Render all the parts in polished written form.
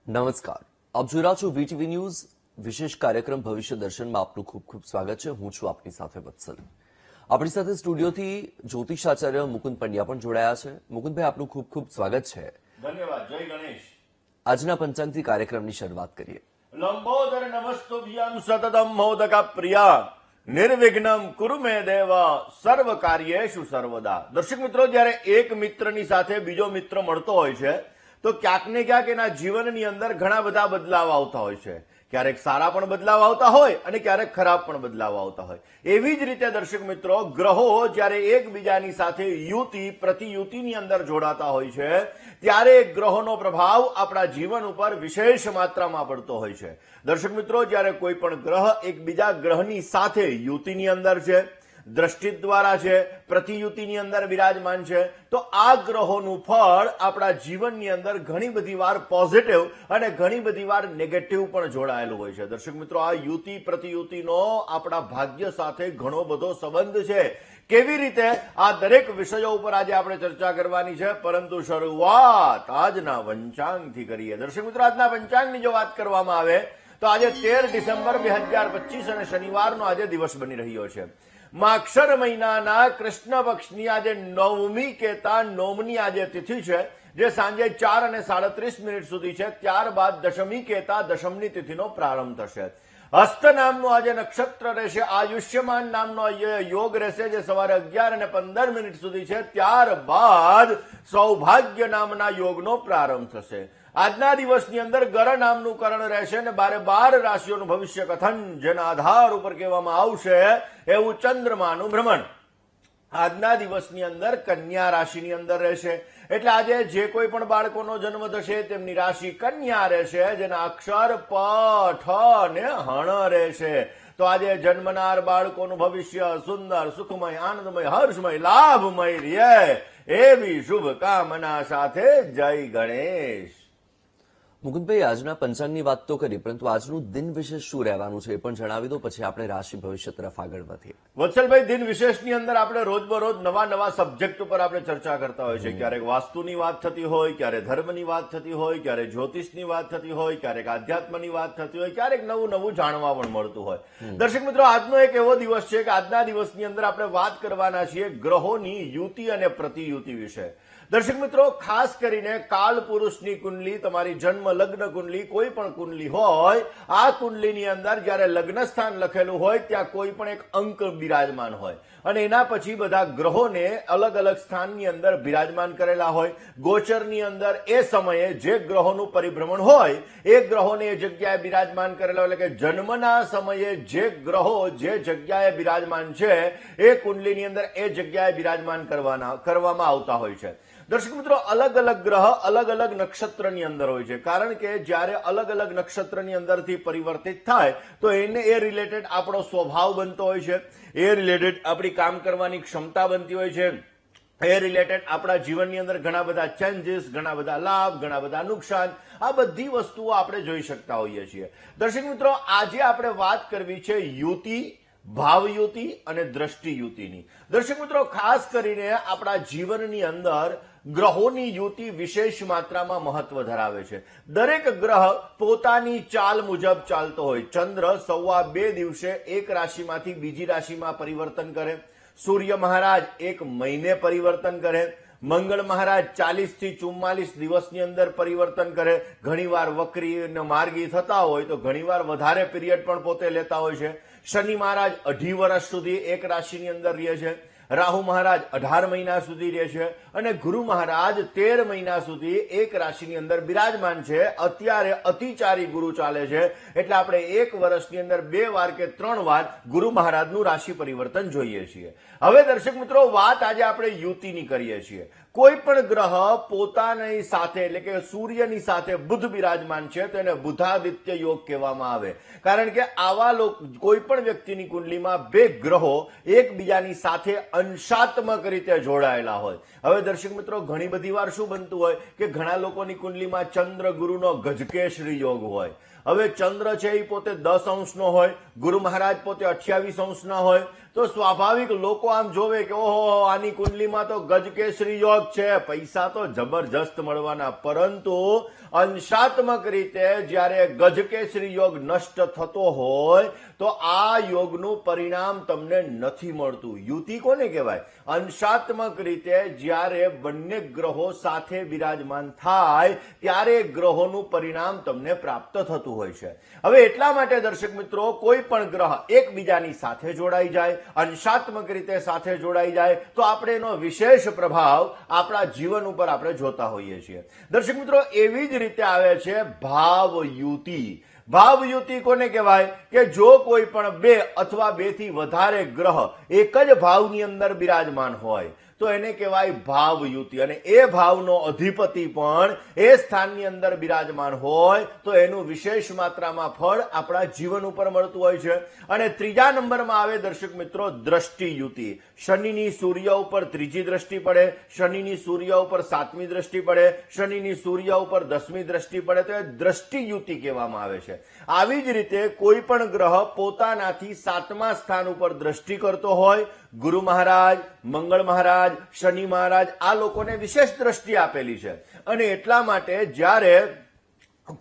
નમસ્કાર, આપ જોઈ રહ્યા છો વીટીવી ન્યૂઝ વિશેષ કાર્યક્રમ ભવિષ્ય દર્શનમાં આપનું ખૂબ ખૂબ સ્વાગત છે. હું છું આપની સાથે વત્સલ. આપણી સાથે સ્ટુડિયોથી જ્યોતિષાચાર્ય મુકુંદ પંડ્યા પણ જોડાયા છે. મુકુંદભાઈ, આપનું ખૂબ ખૂબ સ્વાગત છે. ધન્યવાદ. જય ગણેશ. આજના પંચાંગથી કાર્યક્રમની શરૂઆત કરીએ. લંબોદર નમસ્તુભ્યામ સતતમ મોદકા પ્રિયા નિર્વિઘ્નમ કુરુ મે દેવ સર્વ કાર્યેષુ સર્વદા. દર્શક મિત્રો, જ્યારે એક મિત્રની સાથે બીજો મિત્ર મળતો હોય છે તો ક્યાંક ને ક્યાંક એના જીવનની અંદર ઘણા બધા બદલાવ આવતા હોય છે. ક્યારેક સારા પણ બદલાવ આવતા હોય અને ક્યારેક ખરાબ પણ બદલાવ આવતા હોય. એવી જ રીતે દર્શક મિત્રો, ગ્રહો જ્યારે એકબીજાની સાથે યુતિ પ્રતિયુતિની અંદર જોડાતા હોય છે ત્યારે ગ્રહોનો પ્રભાવ આપણા જીવન ઉપર વિશેષ માત્રામાં પડતો હોય છે. દર્શક મિત્રો, જ્યારે કોઈ પણ ગ્રહ એકબીજા ગ્રહની સાથે યુતિની અંદર છે, દ્રષ્ટિ દ્વારા છે, પ્રતિયુતિની અંદર વિરાજમાન છે, તો આ ગ્રહોનું ફળ આપણા જીવનની અંદર ઘણી બધી વાર પોઝિટિવ અને ઘણી બધી વાર નેગેટિવ પણ જોડાયેલું હોય છે. દર્શક મિત્રો, આ યુતિ પ્રતિયુતિનો આપણા ભાગ્ય સાથે ઘણો બધો સંબંધ છે. કેવી રીતે, આ દરેક વિષયો ઉપર આજે આપણે ચર્ચા કરવાની છે, પરંતુ શરૂઆત આજના પંચાંગથી કરીએ. દર્શક મિત્રો, આજના પંચાંગની જો વાત કરવામાં આવે તો આજે 13 ડિસેમ્બર 2025 અને શનિવારનો આજે દિવસ બની રહ્યો છે. માક્ષર મહિનાના કૃષ્ણ પક્ષની આજે નવમી કહેતા નોમની આજે તિથિ છે, જે સાંજે 4:37 સુધી છે. ત્યારબાદ દશમી કહેતા દશમની તિથિનો પ્રારંભ થશે. હસ્ત નામનું આજે નક્ષત્ર રહેશે. આયુષ્યમાન નામનો યોગ રહેશે, જે સવારે 11:15 સુધી છે. ત્યારબાદ સૌભાગ્ય નામના યોગનો પ્રારંભ થશે. આજના દિવસની અંદર ગર નામનું કરણ રહેશે અને 12 રાશિઓનું ભવિષ્ય કથન, જેના આધાર ઉપર કહેવામાં આવશે એવું ચંદ્રમાનું ભ્રમણ આજના દિવસની અંદર કન્યા રાશિની અંદર રહેશે. એટલે આજે જે કોઈ પણ બાળકોનો જન્મ થશે તેમની રાશિ કન્યા રહેશે, જેના અક્ષર પ, ઠ ને હણ રહેશે. તો આજે જન્મનાર બાળકોનું ભવિષ્ય સુંદર, સુખમય, આનંદમય, હર્ષમય, લાભમય રહે એવી શુભકામના સાથે જય ગણેશ. મુકુંદભાઈ, આજના પંચાંગની વાત તો કરી, પરંતુ આજનું દિન વિશેષ શું રહેવાનું છે એ પણ જણાવી દો, પછી આપણે રાશિ ભવિષ્ય તરફ આગળ વધીએ. વત્સલભાઈ, દિન વિશેષની અંદર આપણે રોજબરોજ નવા સબ્જેક્ટ ઉપર આપણે ચર્ચા કરતા હોય છે. ક્યારેક વાસ્તુની વાત થતી હોય, ક્યારેક ધર્મની વાત થતી હોય, ક્યારેક જ્યોતિષની વાત થતી હોય, ક્યારેક આધ્યાત્મની વાત થતી હોય, ક્યારેક નવું જાણવા પણ મળતું હોય. દર્શક મિત્રો, આજનો એક એવો દિવસ છે કે આજના દિવસની અંદર આપણે વાત કરવાના છીએ ગ્રહોની યુતિ અને પ્રતિયુતિ વિશે. દર્શક મિત્રો, ખાસ કરીને કાળ પુરુષની કુંડલી, તમારી જન્મ લગ્ન કુંડલી, કોઈ પણ કુંડલી હોય, આ કુંડલીની અંદર જ્યારે લગ્ન સ્થાન લખેલું હોય ત્યાં કોઈ પણ એક અંક બિરાજમાન હોય અને એના પછી બધા ગ્રહોને અલગ અલગ સ્થાનની અંદર બિરાજમાન કરેલા હોય. ગોચરની અંદર એ સમયે જે ગ્રહોનું પરિભ્રમણ હોય એ ગ્રહોને એ જગ્યાએ બિરાજમાન કરેલા હોય, એટલે કે જન્મના સમયે જે ગ્રહો જે જગ્યાએ બિરાજમાન છે એ કુંડલીની અંદર એ જગ્યાએ બિરાજમાન કરવામાં આવતા હોય છે. દર્શક મિત્રો, અલગ અલગ ગ્રહ અલગ અલગ નક્ષત્રની અંદર હોય છે, કારણ કે જ્યારે અલગ અલગ નક્ષત્રની અંદરથી પરિવર્તિત થાય તો એને એ રિલેટેડ આપણો સ્વભાવ બનતો હોય છે, એ રિલેટેડ આપણી કામ કરવાની ક્ષમતા બનતી હોય છે, એ રિલેટેડ આપણા જીવનની અંદર ઘણા બધા ચેન્જીસ, ઘણા બધા લાભ, ઘણા બધા નુકસાન, આ બધી વસ્તુઓ આપણે જોઈ શકતા હોઈએ છીએ. દર્શક મિત્રો, આજે આપણે વાત કરવી છે યુતિ, ભાવયુતિ અને દ્રષ્ટિયુતિની. દર્શક મિત્રો, ખાસ કરીને આપણા જીવનની અંદર ગ્રહોની યુતિ વિશેષ માત્રામાં મહત્વ ધરાવે છે. દરેક ગ્રહ પોતાની ચાલ મુજબ ચાલતો હોય. ચંદ્ર 2.25 દિવસે એક રાશિમાંથી બીજી રાશિમાં પરિવર્તન કરે. સૂર્ય મહારાજ 1 મહિને પરિવર્તન કરે. મંગળ મહારાજ 40 થી 44 દિવસની અંદર પરિવર્તન કરે. ઘણીવાર વક્રી અને માર્ગી થતા હોય તો ઘણીવાર વધારે પીરિયડ પણ પોતે લેતા હોય છે. શનિ મહારાજ 2.5 વર્ષ સુધી એક રાશિની અંદર રહે છે. રાહુ મહારાજ 18 મહિના સુધી રહે છે અને ગુરુ મહારાજ 13 મહિના સુધી એક રાશિની અંદર બિરાજમાન છે. અત્યારે અતિચારી ગુરુ ચાલે છે, એટલે આપણે એક વર્ષની અંદર 2 વાર કે 3 વાર ગુરુ મહારાજનું રાશિ પરિવર્તન જોઈએ છીએ. હવે દર્શક મિત્રો, વાત આજે આપણે યુતિની કરીએ છીએ. કોઈ પણ ગ્રહ પોતાની સાથે, એટલે કે સૂર્યની સાથે બુધ બિરાજમાન છે તો એને બુધાદિત્ય યોગ કહેવામાં આવે, કારણ કે આવા કોઈ પણ વ્યક્તિની કુંડલીમાં 2 ગ્રહો એકબીજાની સાથે અંશાત્મક રીતે જોડાયેલા હોય. હવે દર્શક મિત્રો, ઘણી બધી વાર શું બનતું હોય કે ઘણા લોકોની કુંડલીમાં ચંદ્ર ગુરુનો ગજકેસરી યોગ હોય. હવે ચંદ્ર છે એ પોતે 10 અંશનો હોય, ગુરુ મહારાજ પોતે 28 અંશના હોય, તો સ્વાભાવિક લોકો આમ જોવે કે ઓહો, આની કુંડલીમાં તો ગજકેસરી યોગ, યોગ છે, પૈસા તો જબરજસ્ત મળવાના, પરંતુ અંશાત્મક રીતે જ્યારે ગજકેસરી યોગ નષ્ટ થતો હોય તો આ યોગનું પરિણામ તમને નથી મળતું. યુતિ કોને કહેવાય? અંશાત્મક રીતે જ્યારે બંને ગ્રહો સાથે બિરાજમાન થાય ત્યારે ગ્રહોનું પરિણામ તમને પ્રાપ્ત થતું હોય છે. હવે એટલા માટે દર્શક મિત્રો, કોઈ પણ ગ્રહ એકબીજાની સાથે જોડાઈ જાય, અંશાત્મક રીતે સાથે જોડાઈ જાય તો આપણે એનો વિશેષ પ્રભાવ આપણા જીવન ઉપર આપણે જોતા હોઈએ છીએ. દર્શક મિત્રો, એવી જ રીતે આવે છે ભાવયુતિ. ભાવયુતિ કોને કહેવાય? કે જો કોઈ પણ બે અથવા બે થી વધારે ગ્રહ એક જ ભાવની અંદર બિરાજમાન હોય તો એને કહેવાય ભાવયુતિ. અને એ ભાવનો અધિપતિ પણ એ સ્થાનની અંદર બિરાજમાન હોય તો એનું વિશેષ માત્રામાં ફળ આપણા જીવન ઉપર મળતું હોય છે. અને ત્રીજા નંબરમાં આવે દર્શક મિત્રો દ્રષ્ટિયુતિ. શનિની સૂર્ય ઉપર ત્રીજી દ્રષ્ટિ પડે, શનિની સૂર્ય ઉપર સાતમી દ્રષ્ટિ પડે, શનિની સૂર્ય ઉપર 10મી દ્રષ્ટિ પડે તો એ દ્રષ્ટિયુતિ કહેવામાં આવે છે. આવી જ રીતે કોઈ પણ ગ્રહ પોતાનાથી 7મા સ્થાન ઉપર દ્રષ્ટિ કરતો હોય, ગુરુ મહારાજ, મંગળ મહારાજ, શનિ મહારાજ આ લોકોને વિશેષ દ્રષ્ટિ આપેલી છે. અને એટલા માટે જ્યારે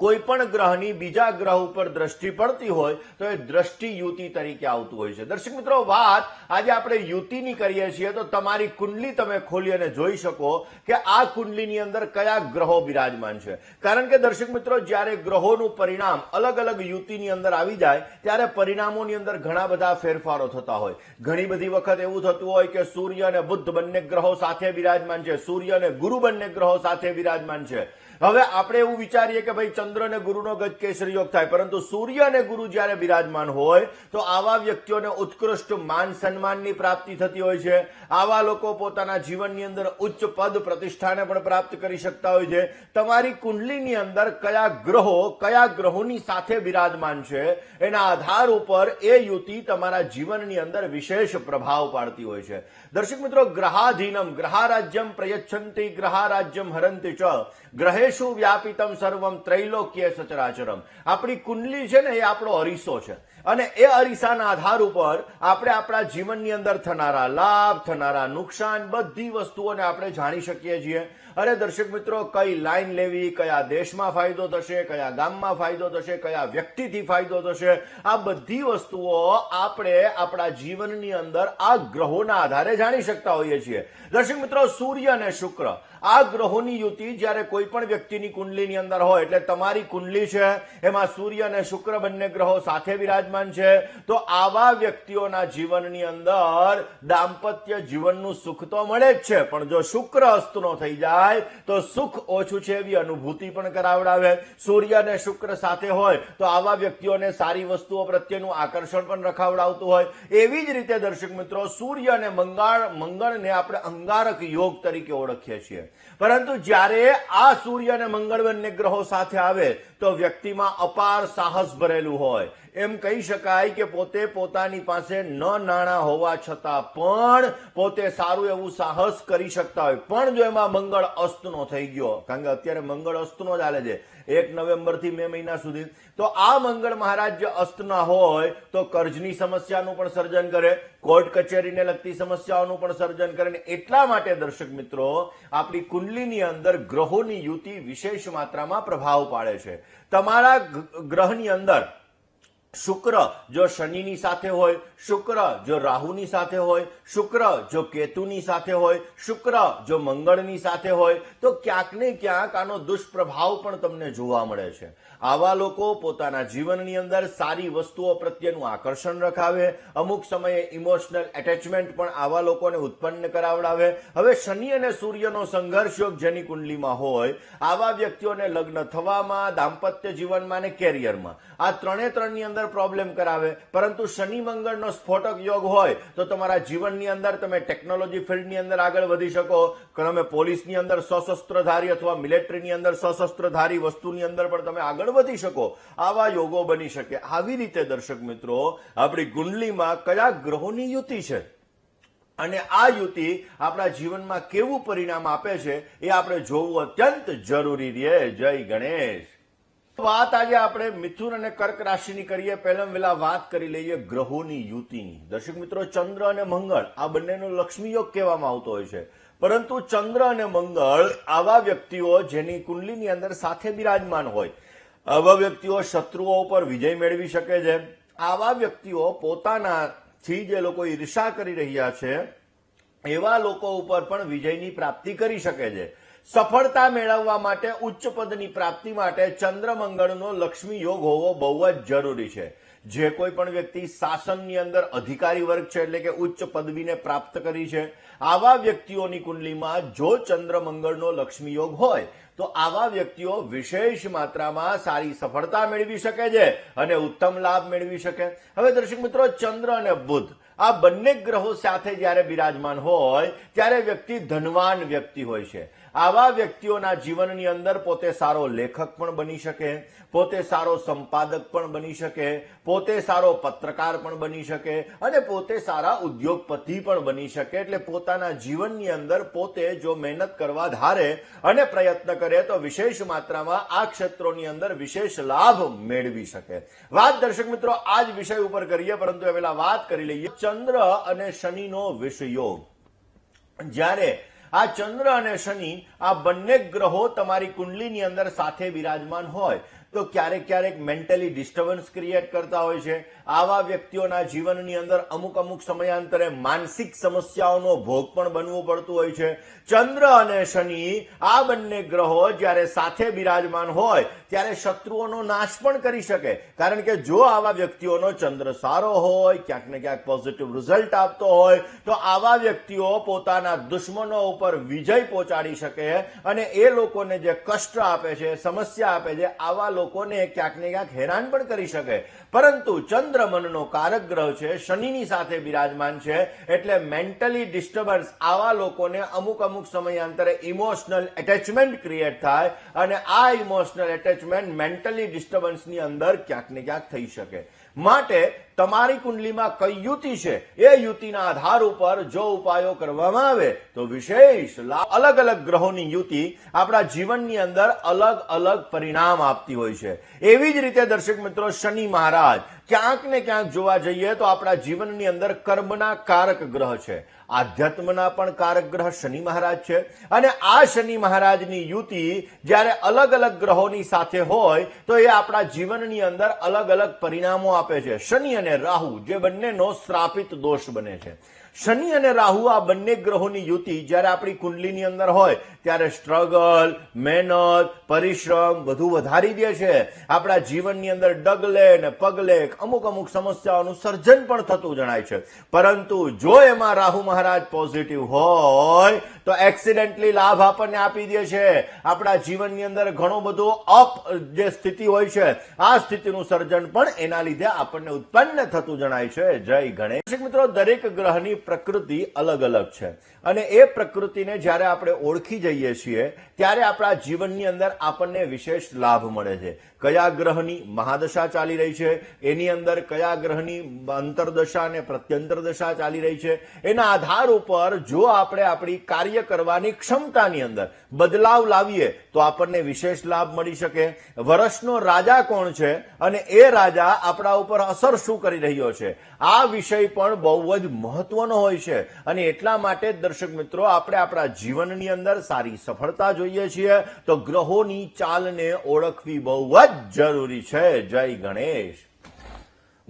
કોઈ પણ ગ્રહની બીજા ગ્રહ ઉપર દ્રષ્ટિ પડતી હોય તો એ દ્રષ્ટિ યુતિ તરીકે આવતું હોય છે. દર્શક મિત્રો, વાત આજે આપણે યુતિની કરીએ છીએ તો તમારી કુંડલી તમે ખોલી અને જોઈ શકો કે આ કુંડલીની અંદર કયા ગ્રહો બિરાજમાન છે. કારણ કે દર્શક મિત્રો, જ્યારે ગ્રહોનું પરિણામ અલગ અલગ યુતિની અંદર આવી જાય ત્યારે પરિણામોની અંદર ઘણા બધા ફેરફારો થતા હોય. ઘણી બધી વખત એવું થતું હોય કે સૂર્ય અને બુદ્ધ બંને ગ્રહો સાથે બિરાજમાન છે, સૂર્ય અને ગુરુ બંને ગ્રહો સાથે બિરાજમાન છે. હવે આપણે એવું વિચારીએ કે ભાઈ ચંદ્ર અને ગુરુનો ગજકેસરી યોગ થાય, પરંતુ સૂર્ય અને ગુરુ જ્યારે બિરાજમાન હોય તો આવા વ્યક્તિઓને ઉત્કૃષ્ટ માન સન્માનની પ્રાપ્તિ થતી હોય છે. આવા લોકો પોતાના જીવનની અંદર ઉચ્ચ પદ પ્રતિષ્ઠાને પણ પ્રાપ્ત કરી શકતા હોય છે. તમારી કુંડલીની અંદર કયા ગ્રહોની સાથે બિરાજમાન છે એના આધાર ઉપર એ યુતિ તમારા જીવનની અંદર વિશેષ પ્રભાવ પાડતી હોય છે. દર્શક મિત્રો, ગ્રહાધીનમ ગ્રહારાજ્યમ પ્રયચ્છન્તિ ગ્રહારાજ્યમ હરંતિ ચ ગ્રહેશુ વ્યાપિતમ સર્વમ ત્રૈલોક્ય સચરાચરમ. આપણી કુંડલી છે ને એ આપણો અરીસો છે અને એ અરીસાના આધાર ઉપર આપણે આપણા જીવનની અંદર થનારા લાભ, થનારા નુકસાન બધી વસ્તુઓને આપણે જાણી શકીએ છીએ. અરે દર્શક મિત્રો, કઈ લાઈન લેવી, કયા દેશમાં ફાયદો થશે, કયા ગામમાં ફાયદો થશે, કયા વ્યક્તિથી ફાયદો થશે, આ બધી વસ્તુઓ આપણે આપણા જીવનની અંદર આ ગ્રહોના આધારે જાણી શકતા હોઈએ છીએ. દર્શક મિત્રો, સૂર્ય અને શુક્ર આ ગ્રહોની યુતિ જ્યારે કોઈ પણ વ્યક્તિની કુંડલીની અંદર હોય, એટલે તમારી કુંડલી છે એમાં સૂર્ય અને શુક્ર બંને ગ્રહો સાથે બિરાજમાન છે, તો આવા વ્યક્તિઓના જીવનની અંદર દાંપત્ય જીવનનું સુખ તો મળે જ છે, પણ જો શુક્ર અસ્તનો થઈ જાય તો સુખ ઓછું છે એવી અનુભૂતિ પણ કરાવડાવે. સૂર્ય અને શુક્ર સાથે હોય તો આવા વ્યક્તિઓને સારી વસ્તુઓ પ્રત્યેનું આકર્ષણ પણ રખાવડાવતું હોય. એવી જ રીતે દર્શક મિત્રો, સૂર્ય અને મંગળને આપણે અંગારક યોગ તરીકે ઓળખીએ છીએ. પરંતુ જ્યારે આ સૂર્ય અને મંગળ બંને ગ્રહો સાથે આવે તો વ્યક્તિમાં અપાર સાહસ ભરેલું હોય. એમ કહી શકાય કે પોતે પોતાની પાસે ન નાણાં હોવા છતાં પણ પોતે સારું એવું સાહસ કરી શકતા હોય. પણ જો એમાં મંગળ અસ્તનો થઈ ગયો, કારણ કે અત્યારે મંગળ અસ્તનો ચાલે છે 1 નવેમ્બરથી મે મહિના સુધી, તો આ મંગળ મહારાજ જે અસ્તના હોય તો કર્જની સમસ્યાનું પણ સર્જન કરે, કોર્ટ કચેરીને લગતી સમસ્યાઓનું પણ સર્જન કરે. એટલા માટે દર્શક મિત્રો, આપણી કુંડલીની અંદર ગ્રહોની યુતિ વિશેષ માત્રામાં પ્રભાવ પાડે છે. તમારા ગ્રહની અંદર શુક્ર જો શનિની સાથે હોય, શુક્ર જો રાહુની સાથે હોય, શુક્ર જો કેતુની સાથે હોય, શુક્ર જો મંગળની સાથે હોય તો ક્યાંક ને ક્યાંક આનો દુષ્પ્રભાવ પણ તમને જોવા મળે છે. આવા લોકો પોતાના જીવનની અંદર સારી વસ્તુઓ પ્રત્યેનું આકર્ષણ રખાવે, અમુક સમયે ઇમોશનલ એટેચમેન્ટ પણ આવા લોકોને ઉત્પન્ન કરાવડાવે. હવે શનિ અને સૂર્યનો સંઘર્ષ યોગ જેની કુંડલીમાં હોય, આવા વ્યક્તિઓને લગ્ન થવામાં, દાંપત્ય જીવનમાં અને કેરિયરમાં આ ત્રણની અંદર પ્રોબ્લેમ કરાવે. પરંતુ શનિ મંગળનો સ્ફોટક યોગ હોય તો તમારા જીવનની અંદર તમે ટેકનોલોજી ફિલ્ડની અંદર આગળ વધી શકો, તમે પોલીસની અંદર સશસ્ત્રધારી અથવા મિલિટરીની અંદર સશસ્ત્રધારી વસ્તુની અંદર પણ તમે આગળ વધી શકો. આવા યોગો બની શકે. આવી રીતે દર્શક મિત્રો, આપણી કુંડલીમાં કયા ગ્રહોની યુતિ છે અને આ યુતિ આપણા જીવનમાં કેવું પરિણામ આપે છે એ આપણે જોવું અત્યંત જરૂરી છે. જય ગણેશ. વાત આજે આપણે મિથુન અને કર્ક રાશિની કરીએ. પહેલા વાત કરી લઈએ ગ્રહોની યુતિની. દર્શક મિત્રો, ચંદ્ર અને મંગળ આ બંનેનો લક્ષ્મી યોગ કહેવામાં આવતો હોય છે, પરંતુ ચંદ્ર અને મંગળ આવા વ્યક્તિઓ જેની કુંડલીની અંદર સાથે બિરાજમાન હોય, આવા વ્યક્તિઓ શત્રુઓ ઉપર વિજય મેળવી શકે છે. આવા વ્યક્તિઓ પોતાનાથી જે લોકો ઈર્ષા કરી રહ્યા છે એવા લોકો ઉપર પણ વિજયની પ્રાપ્તિ કરી શકે છે. સફળતા મેળવવા માટે, ઉચ્ચ પદની પ્રાપ્તિ માટે ચંદ્ર મંગળનો લક્ષ્મી યોગ હોવો બહુ જ જરૂરી છે. જે કોઈ પણ વ્યક્તિ શાસનની અંદર અધિકારી વર્ગ છે, એટલે કે ઉચ્ચ પદવીને પ્રાપ્ત કરી છે, આવા વ્યક્તિઓની કુંડલીમાં જો ચંદ્ર મંગળનો લક્ષ્મી યોગ હોય તો આવા વ્યક્તિઓ વિશેષ માત્રામાં સારી સફળતા મેળવી શકે છે અને ઉત્તમ લાભ મેળવી શકે. હવે દર્શક મિત્રો, ચંદ્ર અને બુધ આ બંને ગ્રહો સાથે જ્યારે બિરાજમાન હોય ત્યારે વ્યક્તિ ધનવાન વ્યક્તિ હોય છે. આવા વ્યક્તિઓના જીવનની અંદર પોતે સારો લેખક પણ બની શકે, પોતે સારો સંપાદક પણ બની શકે, પોતે સારો પત્રકાર પણ બની શકે અને પોતે સારા ઉદ્યોગપતિ પણ બની શકે. એટલે પોતાના જીવનની અંદર પોતે જો મહેનત કરવા ધારે અને પ્રયત્ન કરે તો વિશેષ માત્રામાં આ ક્ષેત્રોની અંદર વિશેષ લાભ મેળવી શકે. વાત દર્શક મિત્રો આ જ વિષય ઉપર કરીએ, પરંતુ એ પહેલા વાત કરી લઈએ ચંદ્ર અને શનિનો વિષયોગ. જ્યારે આ ચંદ્ર અને શનિ આ બંને ગ્રહો તમારી કુંડલીની અંદર સાથે બિરાજમાન હોય તો ક્યારેક ક્યારેક મેન્ટલી ડિસ્ટર્બન્સ ક્રિએટ કરતા હોય છે. આવા વ્યક્તિઓના જીવનની અંદર અમુક સમયાંતરે માનસિક સમસ્યાઓનો ભોગ પણ બનવું પડતું હોય છે. ચંદ્ર અને શનિ આ બંને ગ્રહો જ્યારે સાથે બિરાજમાન હોય ત્યારે શત્રુઓનો નાશ પણ કરી શકે. કારણ કે જો આવા વ્યક્તિઓનો ચંદ્ર સારો હોય, ક્યાંક ને ક્યાંક પોઝિટિવ રિઝલ્ટ આપતો હોય, તો આવા વ્યક્તિઓ પોતાના દુશ્મનો ઉપર વિજય પહોંચાડી શકે અને એ લોકોને જે કષ્ટ આપે છે, સમસ્યા આપે છે, આવા લોકોને ક્યાંક ને ક્યાંક હેરાન પણ કરી શકે. પરંતુ ચંદ્ર મનનો કારક ગ્રહ છે, શનિની સાથે બિરાજમાન છે, એટલે મેન્ટલી ડિસ્ટર્બન્સ આવા લોકોને અમુક સમયાંતરે ઇમોશનલ એટેચમેન્ટ ક્રિએટ થાય અને આ ઇમોશનલ એટેચમેન્ટ મેન્ટલી ડિસ્ટર્બન્સની અંદર ક્યાંક ને ક્યાંક થઈ શકે. માટે તમારી કુંડલીમાં કઈ યુતિ છે એ યુતિના આધાર ઉપર જો ઉપાયો કરવામાં આવે તો વિશેષ લાભ. અલગ અલગ ગ્રહોની યુતિ આપણા જીવનની અંદર અલગ અલગ પરિણામ આપતી હોય છે. એવી જ રીતે દર્શક મિત્રો, શનિ મહારાજ ક્યાંક ને ક્યાંક જોવા જઈએ તો આપણા જીવનની અંદર કર્મના કારક ગ્રહ છે, આધ્યાત્મના પણ કારક ગ્રહ શનિ મહારાજ છે. અને આ શનિ મહારાજની યુતિ જ્યારે અલગ અલગ ગ્રહોની સાથે હોય તો એ આપણા જીવનની અંદર અલગ અલગ પરિણામો આપે છે. શનિ અને રાહુ જે બંનેનો શ્રાપિત દોષ બને છે. શનિ અને રાહુ આ બંને ગ્રહોની યુતિ જ્યારે આપણી કુંડલીની અંદર હોય ત્યારે સ્ટ્રગલ, મહેનત, પરિશ્રમ બધું વધારી દે છે. આપણા જીવનની અંદર ડગલે ને પગલે અમુક સમસ્યાઓનું સર્જન પણ થતું જણાય છે. પરંતુ જો એમાં રાહુ મહારાજ પોઝિટિવ હોય તો એક્સિડેન્ટલી લાભ આપણને આપી દે છે. આપણા જીવનની અંદર ઘણો બધો અપ જે સ્થિતિ હોય છે આ સ્થિતિનું સર્જન પણ એના લીધે આપણને ઉત્પન્ન થતું જણાય છે. જય ગણેશ. મિત્રો, દરેક ગ્રહની પ્રકૃતિ અલગ અલગ છે અને એ પ્રકૃતિને જ્યારે આપણે ઓળખી જઈએ છીએ ત્યારે આપણા જીવનની અંદર આપણને વિશેષ લાભ મળે છે. કયા ગ્રહની મહાદશા ચાલી રહી છે, એની અંદર કયા ગ્રહની અંતરદશા અને પ્રત્યંતર દશા ચાલી રહી છે, એના આધાર ઉપર જો આપણે આપણી કાર્ય કરવાની ક્ષમતાની અંદર બદલાવ લાવીએ તો આપણને વિશેષ લાભ મળી શકે. વર્ષનો રાજા કોણ છે અને એ રાજા આપણા ઉપર અસર શું કરી રહ્યો છે, આ વિષય પણ બહુ જ મહત્વનો હોય છે. અને એટલા માટે દર્શક મિત્રો, આપણે આપણા જીવનની અંદર સારી સફળતા જોઈએ છીએ તો ગ્રહોની ચાલને ઓળખવી બહુ જ જરૂરી છે. જય ગણેશ.